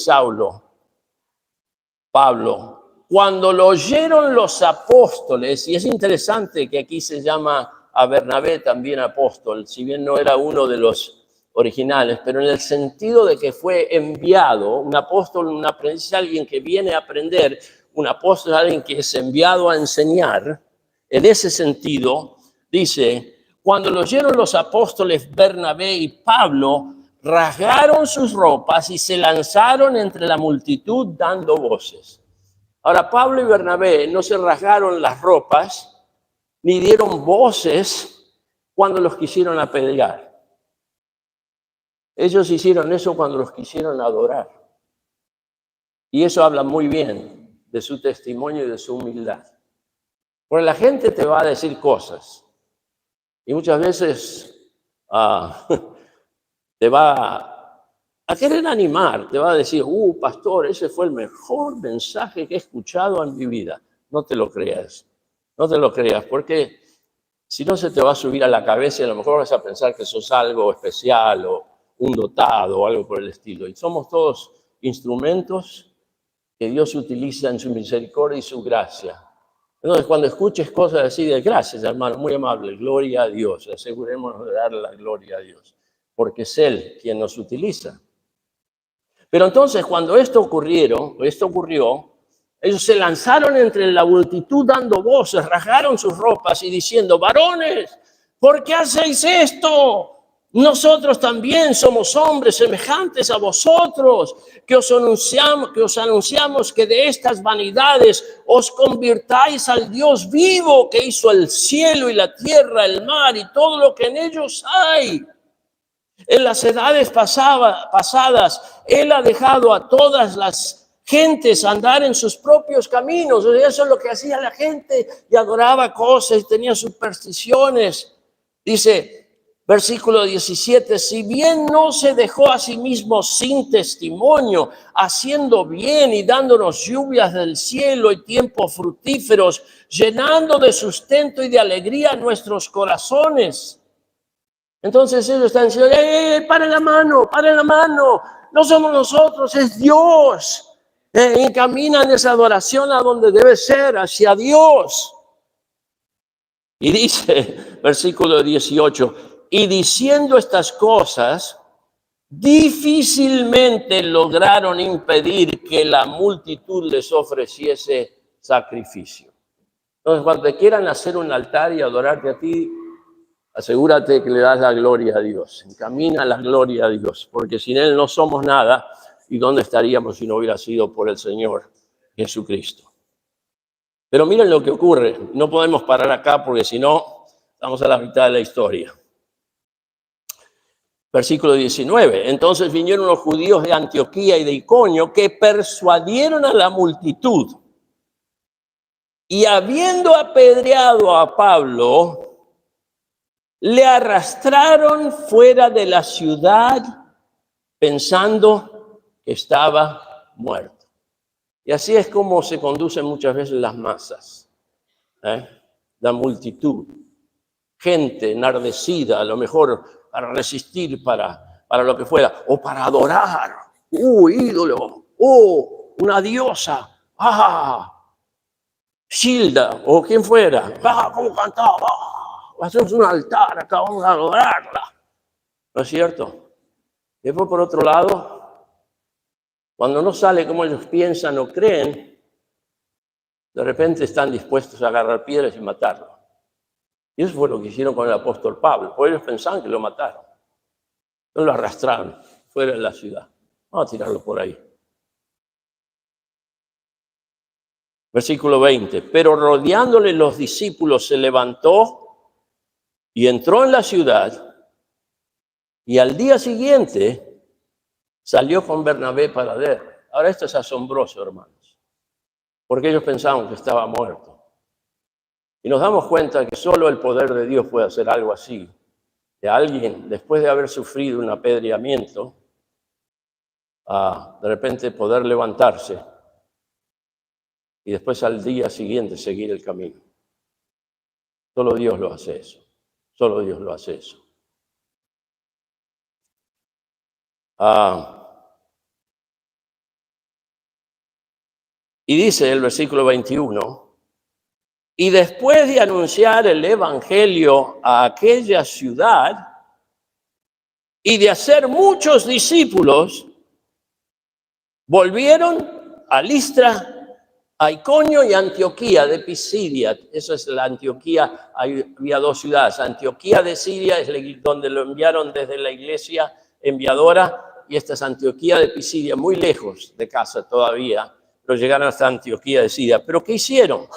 Pablo. Cuando lo oyeron los apóstoles, y es interesante que aquí se llama a Bernabé también apóstol, si bien no era uno de los originales, pero en el sentido de que fue enviado. Un apóstol, un aprendiz, alguien que viene a aprender, un apóstol, alguien que es enviado a enseñar. En ese sentido, dice, cuando lo oyeron los apóstoles Bernabé y Pablo, rasgaron sus ropas y se lanzaron entre la multitud dando voces. Ahora, Pablo y Bernabé no se rasgaron las ropas ni dieron voces cuando los quisieron apedrear. Ellos hicieron eso cuando los quisieron adorar. Y eso habla muy bien de su testimonio y de su humildad. Porque la gente te va a decir cosas. Y muchas veces te va a querer animar, te va a decir, pastor, ese fue el mejor mensaje que he escuchado en mi vida. No te lo creas, no te lo creas, porque si no se te va a subir a la cabeza y a lo mejor vas a pensar que sos algo especial o un dotado o algo por el estilo. Y somos todos instrumentos que Dios utiliza en su misericordia y su gracia. Entonces, cuando escuches cosas así de gracias, hermano, muy amable, gloria a Dios, asegurémonos de darle la gloria a Dios, porque es Él quien nos utiliza. Pero entonces, cuando esto ocurrió, ellos se lanzaron entre la multitud dando voces, rasgaron sus ropas y diciendo, varones, ¿por qué hacéis esto? Nosotros también somos hombres semejantes a vosotros, que os anunciamos que de estas vanidades os convirtáis al Dios vivo que hizo el cielo y la tierra, el mar y todo lo que en ellos hay. En las edades pasadas, Él ha dejado a todas las gentes andar en sus propios caminos. Eso es lo que hacía la gente y adoraba cosas y tenía supersticiones. Dice, versículo 17, si bien no se dejó a sí mismo sin testimonio, haciendo bien y dándonos lluvias del cielo y tiempos fructíferos, llenando de sustento y de alegría nuestros corazones. Entonces ellos están diciendo, paren la mano, no somos nosotros, es Dios. Encaminan esa adoración a donde debe ser, hacia Dios. Y dice, versículo 18, y diciendo estas cosas, difícilmente lograron impedir que la multitud les ofreciese sacrificio. Entonces, cuando te quieran hacer un altar y adorarte a ti, asegúrate que le das la gloria a Dios. Encamina la gloria a Dios, porque sin Él no somos nada. ¿Y dónde estaríamos si no hubiera sido por el Señor Jesucristo? Pero miren lo que ocurre. No podemos parar acá porque si no, estamos a la mitad de la historia. Versículo 19. Entonces vinieron los judíos de Antioquía y de Iconio que persuadieron a la multitud. Y habiendo apedreado a Pablo, le arrastraron fuera de la ciudad pensando que estaba muerto. Y así es como se conducen muchas veces las masas, la multitud. gente enardecida, a lo mejor para resistir, para lo que fuera, o para adorar. Ídolo, una diosa, Gilda, o quien fuera, cómo cantaba, hacemos un altar acá, vamos a adorarla. ¿No es cierto? Después, por otro lado, cuando no sale como ellos piensan o creen, de repente están dispuestos a agarrar piedras y matarlo. Y eso fue lo que hicieron con el apóstol Pablo, porque ellos pensaban que lo mataron. No lo arrastraron fuera de la ciudad. Vamos a tirarlo por ahí. Versículo 20. Pero rodeándole los discípulos se levantó y entró en la ciudad, y al día siguiente salió con Bernabé para Derbe. Ahora esto es asombroso, hermanos, porque ellos pensaban que estaba muerto. Y nos damos cuenta que solo el poder de Dios puede hacer algo así. De alguien, después de haber sufrido un apedreamiento, de repente poder levantarse y después al día siguiente seguir el camino. Solo Dios lo hace eso. Solo Dios lo hace eso. Y dice el versículo 21, y después de anunciar el evangelio a aquella ciudad y de hacer muchos discípulos, volvieron a Listra, a Iconio y Antioquía de Pisidia. Esa es la Antioquía. Había dos ciudades. Antioquía de Siria es donde lo enviaron desde la iglesia enviadora, y esta es Antioquía de Pisidia, muy lejos de casa todavía, pero llegaron hasta Antioquía de Siria. ¿Pero qué hicieron?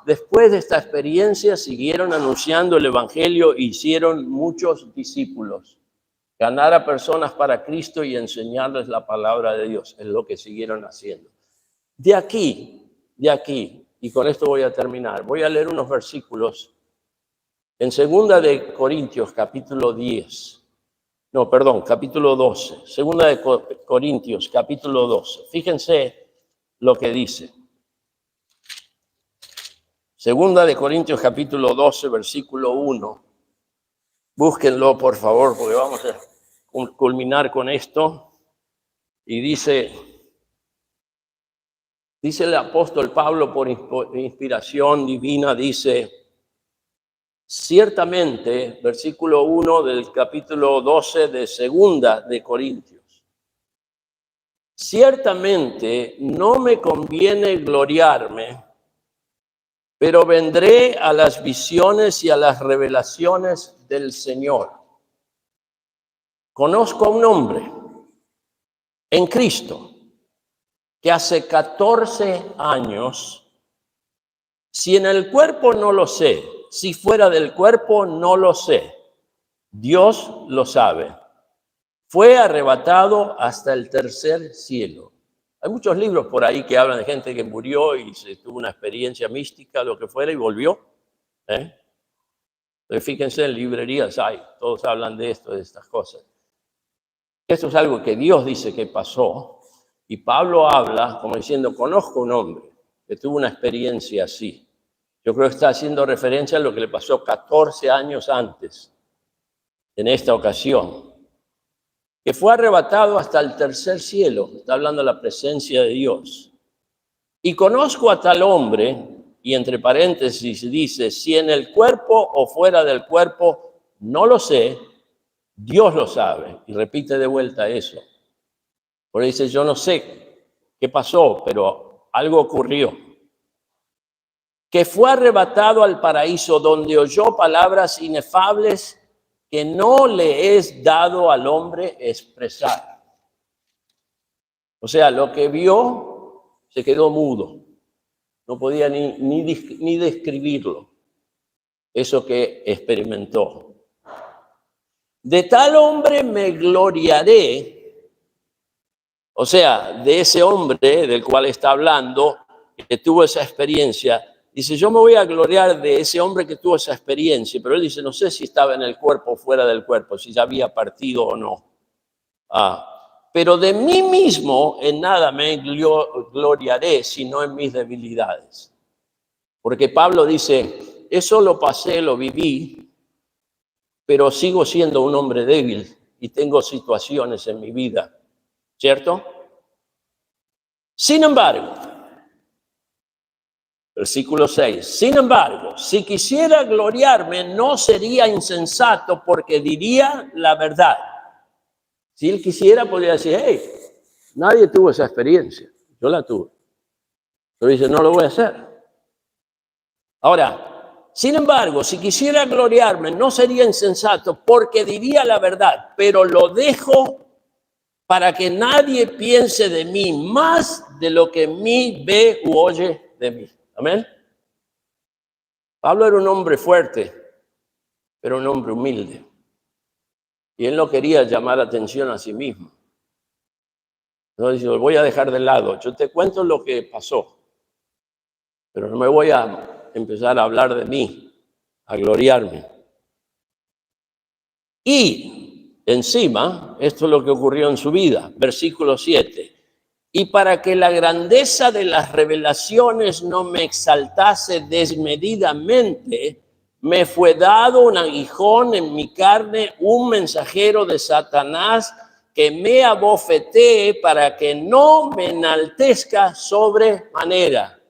Después de esta experiencia siguieron anunciando el evangelio e hicieron muchos discípulos. Ganar a personas para Cristo y enseñarles la palabra de Dios es lo que siguieron haciendo. De aquí, y con esto voy a terminar, voy a leer unos versículos en 2 de Corintios, capítulo 12. 2 de Corintios, capítulo 12. Fíjense lo que dice. 2 de Corintios, capítulo 12, versículo 1. Búsquenlo, por favor, porque vamos a culminar con esto. Y dice el apóstol Pablo, por inspiración divina, dice, ciertamente, versículo 1 del capítulo 12 de 2 de Corintios, ciertamente no me conviene gloriarme, pero vendré a las visiones y a las revelaciones del Señor. Conozco a un hombre en Cristo que hace 14 años, si en el cuerpo no lo sé, si fuera del cuerpo no lo sé, Dios lo sabe, fue arrebatado hasta el tercer cielo. Hay muchos libros por ahí que hablan de gente que murió y se tuvo una experiencia mística, lo que fuera, y volvió. Entonces, fíjense, en librerías todos hablan de esto, de estas cosas. Esto es algo que Dios dice que pasó, y Pablo habla como diciendo, conozco un hombre que tuvo una experiencia así. Yo creo que está haciendo referencia a lo que le pasó 14 años antes, en esta ocasión, que fue arrebatado hasta el tercer cielo. Está hablando de la presencia de Dios. Y conozco a tal hombre, y entre paréntesis dice, si en el cuerpo o fuera del cuerpo, no lo sé, Dios lo sabe. Y repite de vuelta eso. Porque dice, yo no sé qué pasó, pero algo ocurrió. Que fue arrebatado al paraíso, donde oyó palabras inefables que no le es dado al hombre expresar. O sea, lo que vio se quedó mudo. No podía ni describirlo, eso que experimentó. De tal hombre me gloriaré, o sea, de ese hombre del cual está hablando, que tuvo esa experiencia. Dice, yo me voy a gloriar de ese hombre que tuvo esa experiencia, pero él dice, no sé si estaba en el cuerpo o fuera del cuerpo, si ya había partido o no. Pero de mí mismo en nada me gloriaré, sino en mis debilidades. Porque Pablo dice, eso lo pasé, lo viví, pero sigo siendo un hombre débil y tengo situaciones en mi vida, ¿cierto? Sin embargo, versículo 6, sin embargo, si quisiera gloriarme, no sería insensato porque diría la verdad. Si él quisiera, podría decir, hey, nadie tuvo esa experiencia, yo la tuve. Pero dice, no lo voy a hacer. Ahora, sin embargo, si quisiera gloriarme, no sería insensato porque diría la verdad, pero lo dejo para que nadie piense de mí más de lo que mí ve u oye de mí. Amén. Pablo era un hombre fuerte, pero un hombre humilde. Y él no quería llamar atención a sí mismo. Entonces dice, lo voy a dejar de lado. Yo te cuento lo que pasó, pero no me voy a empezar a hablar de mí, a gloriarme. Y encima, esto es lo que ocurrió en su vida, versículo 7. Y para que la grandeza de las revelaciones no me exaltase desmedidamente, me fue dado un aguijón en mi carne, un mensajero de Satanás que me abofetee para que no me enaltezca sobremanera.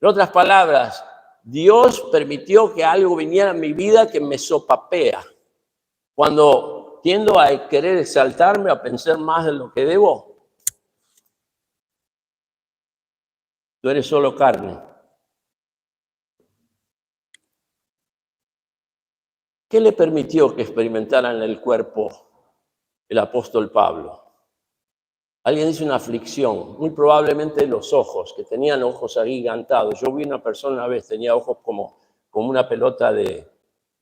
En otras palabras, Dios permitió que algo viniera a mi vida que me sopapea. Cuando tiendo a querer exaltarme, a pensar más de lo que debo, tú eres solo carne. ¿Qué le permitió que experimentara en el cuerpo el apóstol Pablo? Alguien dice una aflicción, muy probablemente los ojos, que tenían ojos agigantados. Yo vi una persona una vez, tenía ojos como una pelota de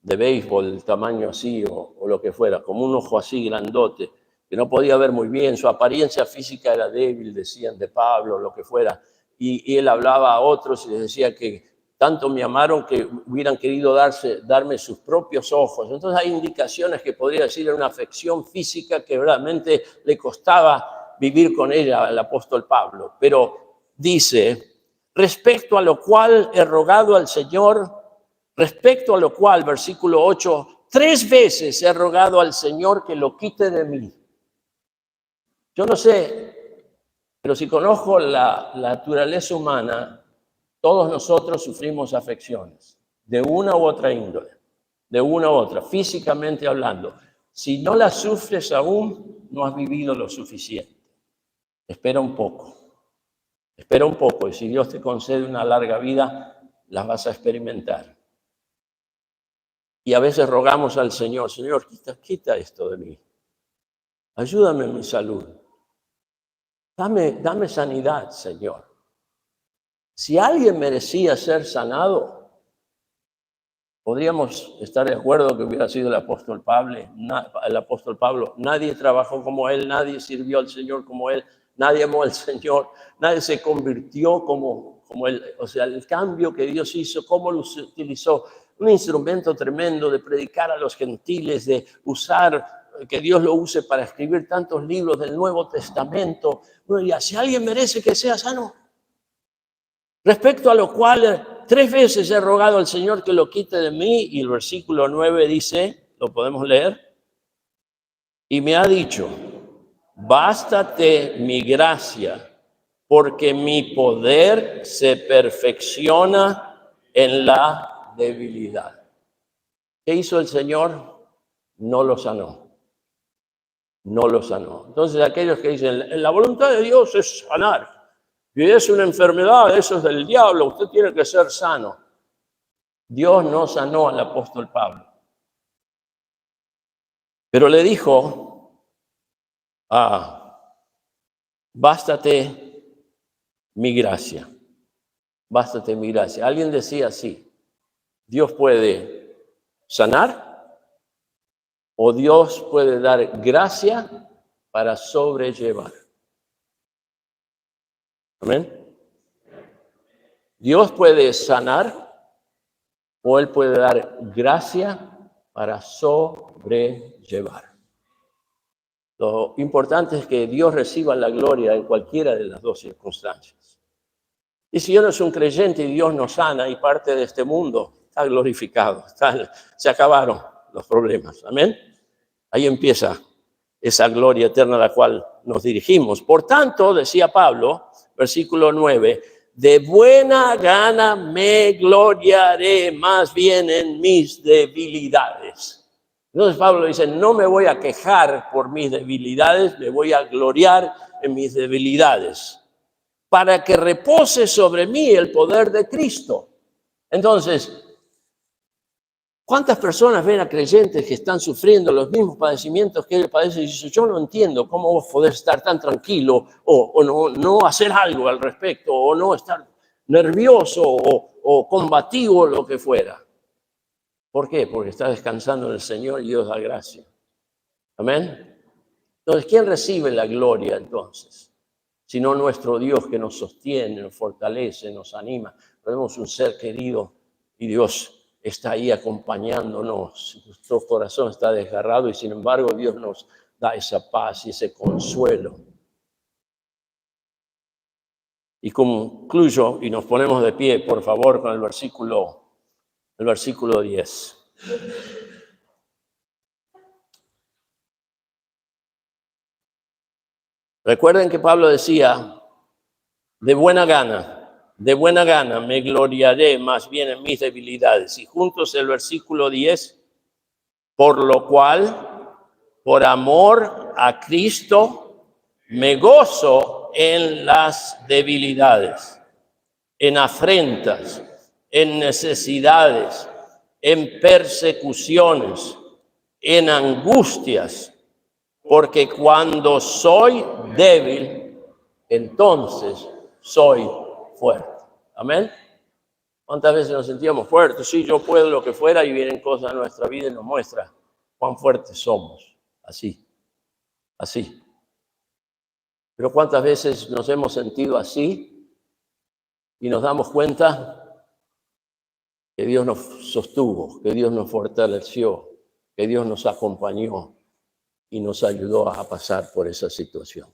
béisbol, el tamaño así o lo que fuera, como un ojo así grandote, que no podía ver muy bien. Su apariencia física era débil, decían de Pablo, lo que fuera. Y él hablaba a otros y les decía que tanto me amaron que hubieran querido darme sus propios ojos. Entonces hay indicaciones que podría decir era una afección física que realmente le costaba vivir con ella al apóstol Pablo. Pero dice, respecto a lo cual he rogado al Señor, respecto a lo cual, versículo 8, 3 veces he rogado al Señor que lo quite de mí. Yo no sé, pero si conozco la naturaleza humana, todos nosotros sufrimos afecciones, de una u otra índole, de una u otra, físicamente hablando. Si no las sufres aún, no has vivido lo suficiente. Espera un poco, y si Dios te concede una larga vida, las vas a experimentar. Y a veces rogamos al Señor, Señor, quita esto de mí. Ayúdame en mi salud. Dame sanidad, Señor. Si alguien merecía ser sanado, podríamos estar de acuerdo que hubiera sido el apóstol Pablo. Nadie trabajó como él, nadie sirvió al Señor como él, nadie amó al Señor, nadie se convirtió como él. O sea, el cambio que Dios hizo, cómo lo utilizó, un instrumento tremendo de predicar a los gentiles, de usar, que Dios lo use para escribir tantos libros del Nuevo Testamento. Bueno, y si alguien merece que sea sano, respecto a lo cual 3 veces he rogado al Señor que lo quite de mí, y el versículo 9 dice, lo podemos leer, y me ha dicho, bástate mi gracia, porque mi poder se perfecciona en la debilidad. ¿Qué hizo el Señor? No lo sanó. No lo sanó. Entonces aquellos que dicen, la voluntad de Dios es sanar, y es una enfermedad, eso es del diablo, usted tiene que ser sano. Dios no sanó al apóstol Pablo. Pero le dijo, bástate mi gracia. Bástate mi gracia. Alguien decía así, Dios puede sanar o Dios puede dar gracia para sobrellevar. Amén. Dios puede sanar o Él puede dar gracia para sobrellevar. Lo importante es que Dios reciba la gloria en cualquiera de las dos circunstancias. Y si uno es un creyente y Dios nos sana y parte de este mundo, está glorificado, se acabaron los problemas. Amén. Ahí empieza esa gloria eterna a la cual nos dirigimos. Por tanto, decía Pablo, versículo 9, de buena gana me gloriaré más bien en mis debilidades. Entonces Pablo dice, no me voy a quejar por mis debilidades, me voy a gloriar en mis debilidades, para que repose sobre mí el poder de Cristo. Entonces, ¿cuántas personas ven a creyentes que están sufriendo los mismos padecimientos que él padece? Y dicen, yo no entiendo cómo vos podés estar tan tranquilo o no hacer algo al respecto, o no estar nervioso o combativo, lo que fuera. ¿Por qué? Porque está descansando en el Señor y Dios da gracia. Amén. Entonces, ¿quién recibe la gloria entonces? Sino nuestro Dios, que nos sostiene, nos fortalece, nos anima. Tenemos un ser querido y Dios está ahí acompañándonos. Nuestro corazón está desgarrado y sin embargo Dios nos da esa paz y ese consuelo. Y concluyo y nos ponemos de pie, por favor, con el versículo 10. Recuerden que Pablo decía, de buena gana me gloriaré más bien en mis debilidades. Y juntos el versículo 10, por lo cual, por amor a Cristo, me gozo en las debilidades, en afrentas, en necesidades, en persecuciones, en angustias, porque cuando soy débil, entonces soy fuerte. Amén. ¿Cuántas veces nos sentíamos fuertes? Sí, yo puedo lo que fuera, y vienen cosas a nuestra vida y nos muestra cuán fuertes somos. Así. Pero ¿cuántas veces nos hemos sentido así y nos damos cuenta que Dios nos sostuvo, que Dios nos fortaleció, que Dios nos acompañó y nos ayudó a pasar por esa situación?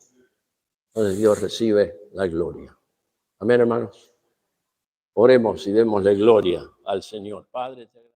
Entonces Dios recibe la gloria. Amén, hermanos. Oremos y démosle gloria al Señor. Padre, te